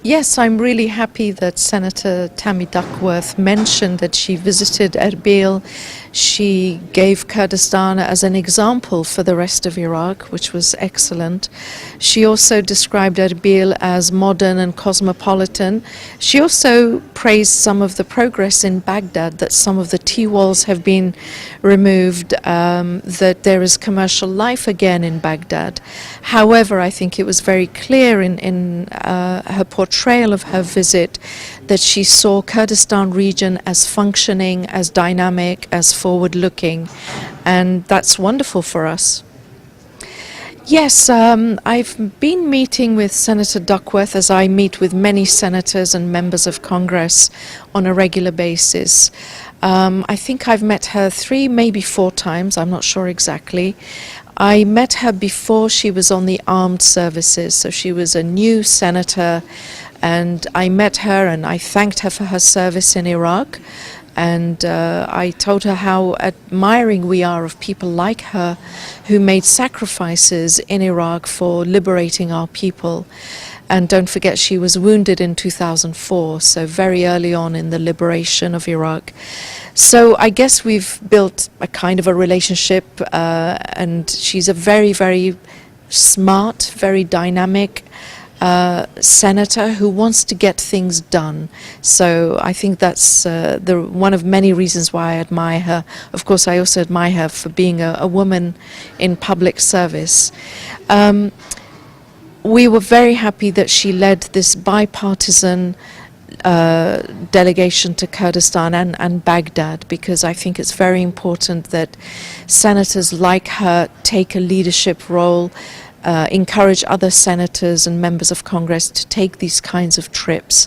Yes, I'm really happy that Senator Tammy Duckworth mentioned that she visited Erbil. She gave Kurdistan as an example for the rest of Iraq, which was excellent. She also described Erbil as modern and cosmopolitan. She also praised some of the progress in Baghdad, that some of the T-walls have been removed, that there is commercial life again in Baghdad. However, I think it was very clear in her portrayal of her visit that she saw Kurdistan region as functioning, as dynamic, as forward-looking, and that's wonderful for us. Yes, I've been meeting with Senator Duckworth, as I meet with many senators and members of Congress on a regular basis. I think I've met her 3, maybe 4 times, I'm not sure exactly. I met her before she was on the armed services, so she was a new senator, and I met her and I thanked her for her service in Iraq, and I told her how admiring we are of people like her who made sacrifices in Iraq for liberating our people. And don't forget, she was wounded in 2004, so very early on in the liberation of Iraq. So I guess we've built a kind of a relationship, and she's a very, very smart, very dynamic senator who wants to get things done. So I think that's one of many reasons why I admire her. Of course, I also admire her for being a woman in public service. We were very happy that she led this bipartisan delegation to Kurdistan and Baghdad, because I think it's very important that senators like her take a leadership role, encourage other senators and members of Congress to take these kinds of trips.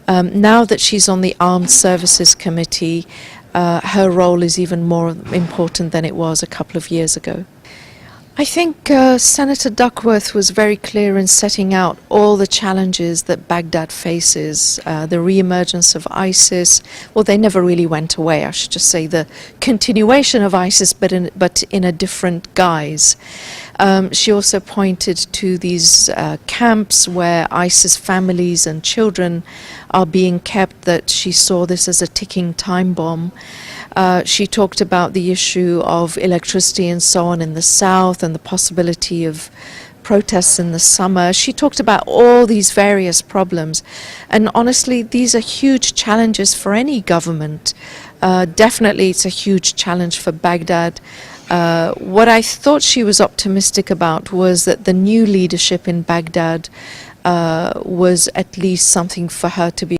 Now that she's on the Armed Services Committee, her role is even more important than it was a couple of years ago. I think Senator Duckworth was very clear in setting out all the challenges that Baghdad faces, the re-emergence of ISIS. Well, they never really went away, I should just say, the continuation of ISIS, but in a different guise. She also pointed to these camps where ISIS families and children are being kept, that she saw this as a ticking time bomb. She talked about the issue of electricity and so on in the south, and the possibility of protests in the summer. She talked about all these various problems, and honestly, these are huge challenges for any government. Definitely it's a huge challenge for Baghdad. What I thought she was optimistic about was that the new leadership in Baghdad was at least something for her to be